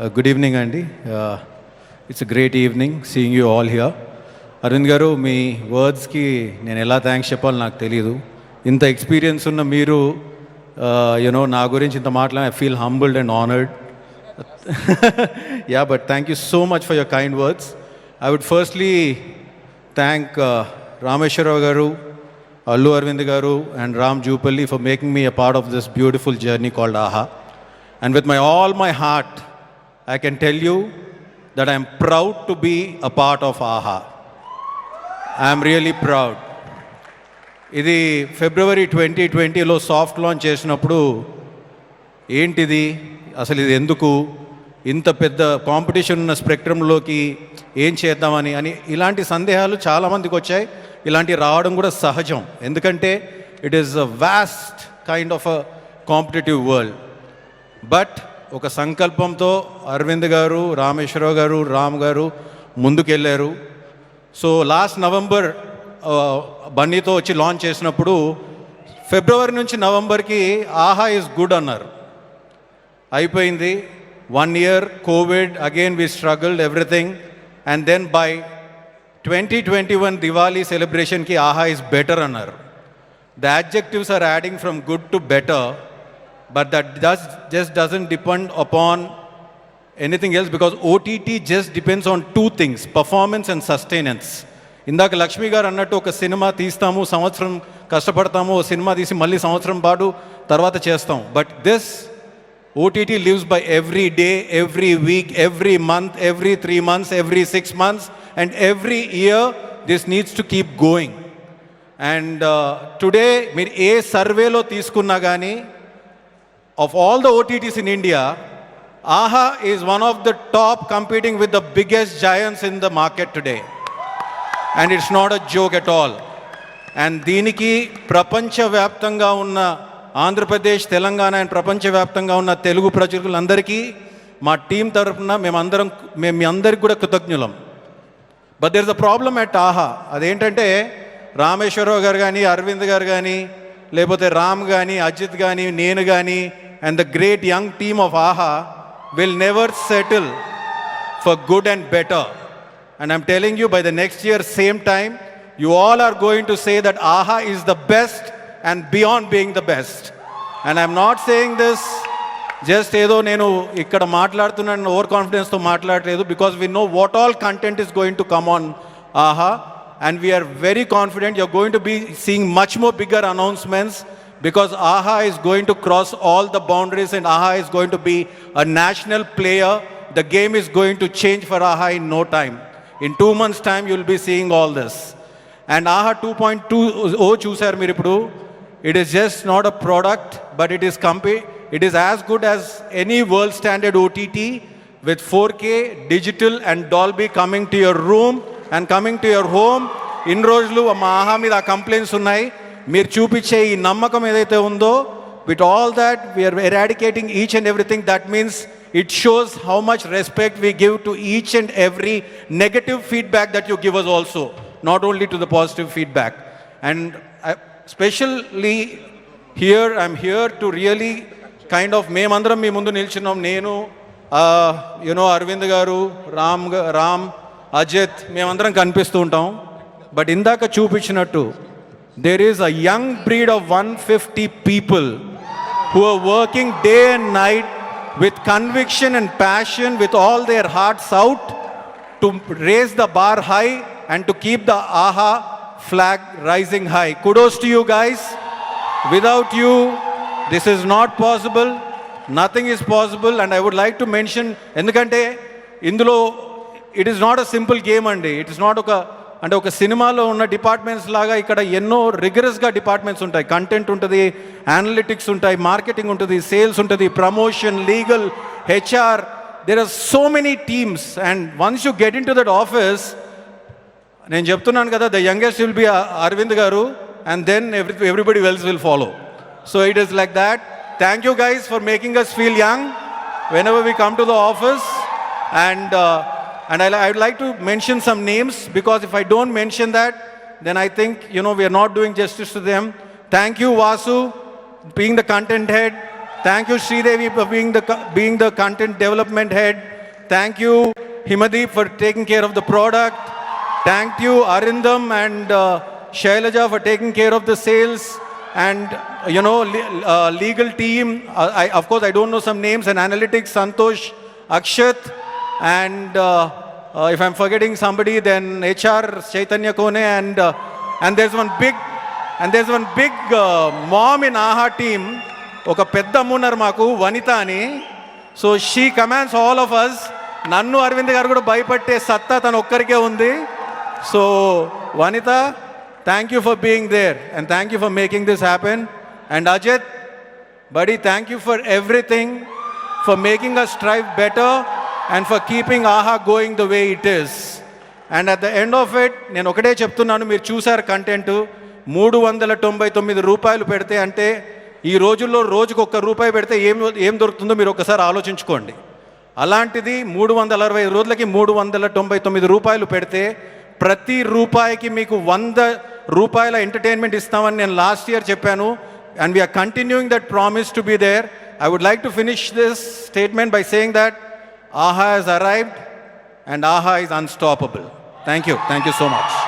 Good evening, Andy. It's a great evening seeing you all here. Arvind గారు, మీ వర్డ్స్కి నేను ఎలా thanks చెప్పాలో నాకు తెలియదు. ఇంత ఎక్స్పీరియన్స్ ఉన్న మీరు యూనో నా గురించి ఇంత మాట్లాడి I feel humbled and honoured. Yeah, but thank you so much for your kind words. I would firstly thank Rameshwar Rao garu, Allu Arvind గారు and Ram Jupalli for making me a part of this beautiful journey called AHA. And with all my heart, I can tell you that I am proud to be a part of AHA. I am really proud. ఇది February 2020లో soft launch చేసినప్పుడు ఏంటిది అసలు, ఇది ఎందుకు ఇంత పెద్ద competition ఉన్న స్పెక్ట్రంలోకి ఏం చేద్దామని ఇలాంటి సందేహాలు చాలామందికి వచ్చాయి. ఇలాంటివి రావడం కూడా సహజం, ఎందుకంటే it is a vast kind of a competitive world. But ఒక సంకల్పంతో అరవింద్ గారు, రామేశ్వరరావు గారు, రామ్ గారు ముందుకెళ్ళారు. సో లాస్ట్ నవంబర్ బన్నీతో వచ్చి లాంచ్ చేసినప్పుడు ఫిబ్రవరి నుంచి నవంబర్కి ఆహా ఈజ్ గుడ్ అన్నారు. అయిపోయింది 1 year covid, again we struggled everything. And then by 2021 Diwali సెలబ్రేషన్కి ఆహా ఈజ్ బెటర్ అన్నారు. The adjectives are adding from good to better, but that just doesn't depend upon anything else, because OTT just depends on two things: performance and sustenance. ఇందాక లక్ష్మి గారు అన్నట్టు ఒక cinema తీస్తాము, సంవత్సరం కష్టపడతాము, cinema తీసి మళ్ళీ సంవత్సరం పాటు తర్వాత చేస్తాం. But this OTT lives by every day, every week, every month, every 3 months, every 6 months, and every year this needs to keep going. And today మీరు ఏ సర్వేలో తీసుకున్నా కానీ, of all the OTTs in India, AHA is one of the top, competing with the biggest giants in the market today. And it's not a joke at all. And దీనికి ప్రపంచవ్యాప్తంగా ఉన్న Andhra Pradesh, Telangana and ప్రపంచవ్యాప్తంగా ఉన్న తెలుగు ప్రజలందరికీ మా టీం తరఫున మేము మీ అందరికి కూడా కృతజ్ఞులం. But there is a problem at Aha. అదేంటంటే రామేశ్వరరావు గారు కానీ, అరవింద్ గారు కానీ, లేకపోతే రామ్ కానీ, అజిత్ కానీ, నేను కానీ, and the great young team of Aha will never settle for good and better. And I'm telling you, by the next year same time you all are going to say that AHA is the best and beyond being the best. And I'm not saying this just ఏదో నేను ఇక్కడ మాట్లాడుతున్నాను over కాన్ఫిడెన్స్తో మాట్లాడలేదు, because we know what all content is going to come on AHA, and we are very confident you're going to be seeing much more bigger announcements, because AHA is going to cross all the boundaries and AHA is going to be a national player. The game is going to change for AHA in no time. In 2 months' time you'll be seeing all this. And AHA 2.2 చూసారు మీరు ఇప్పుడు. It is just not a product, but it is as good as any world standard OTT with 4K digital and Dolby coming to your room and coming to your home. ఇన్ని రోజులు మా ఆహా మీద ఆ complaints ఉన్నాయి. మీరు చూపించే ఈ నమ్మకం ఏదైతే ఉందో, with all that we are eradicating each and everything. That means it shows how much respect we give to each and every negative feedback that you give us also, not only to the positive feedback. And especially here, I'm here to really kind of, మేమందరం మీ ముందు నిల్చున్నాం. నేను అరవింద్ గారు, రామ్, అజిత్, మేమందరం కనిపిస్తూ ఉంటాం. But ఇందాక చూపించినట్టు there is a young breed of 150 people who are working day and night with conviction and passion, with all their hearts out, to raise the bar high and to keep the AHA flag rising high. Kudos to you guys. Without you, this is not possible. Nothing is possible. And I would like to mention, ఎందుకంటే ఇందులో it is not a simple game అండి. It is not ఒక సినిమాలో ఉన్న departments లాగా ఇక్కడ ఎన్నో రిగరస్గా డిపార్ట్మెంట్స్ ఉంటాయి. కంటెంట్ ఉంటుంది, అనలిటిక్స్ ఉంటాయి, మార్కెటింగ్ ఉంటుంది, సేల్స్ ఉంటుంది, promotion, legal, HR. There are so many teams. And once you get into that office, నేను చెప్తున్నాను కదా, the youngest will be Arvind garu, and then everybody else will follow. So it is like that. Thank you guys for making us feel young whenever we come to the office. And I would like to mention some names, because if I don't mention that, then I think we are not doing justice to them. Thank you, Vasu, being the content head. Thank you, Sridevi, for being the content development head. Thank you, Himadeep, for taking care of the product. Thank you, Arindam and Shailaja, for taking care of the sales and legal team. Of course, I don't know some names, and analytics, Santosh, Akshat, and if I'm forgetting somebody, then HR, Chaitanya Kone, and there's one big mom in AHA team, oka pedda అమ్మున్నారు మాకు వనిత అని. So she commands all of us. నన్ను అరవింద్ గారు కూడా భయపట్టే సత్తా తను ఒక్కరికే ఉంది. So Vanitha, thank you for being there and thank you for making this happen. And Ajith buddy, thank you for everything, for making us strive better and for keeping AHA going the way it is. And at the end of it, నేను ఒకటే చెప్తున్నాను, మీరు చూసారు content, 399 రూపాయలు పెడితే అంటే ఈ రోజుల్లో రోజుకు ₹1 పెడితే ఏం దొరుకుతుందో మీరు ఒకసారి ఆలోచించుకోండి. అలాంటిది 365 రోజులకి 399 రూపాయలు పెడితే ప్రతి రూపాయికి మీకు ₹100 ఎంటర్టైన్మెంట్ ఇస్తామని నేను లాస్ట్ ఇయర్ చెప్పాను. And we are continuing that promise to be there. I would like to finish this statement by saying that AHA has arrived and AHA is unstoppable. Thank you so much.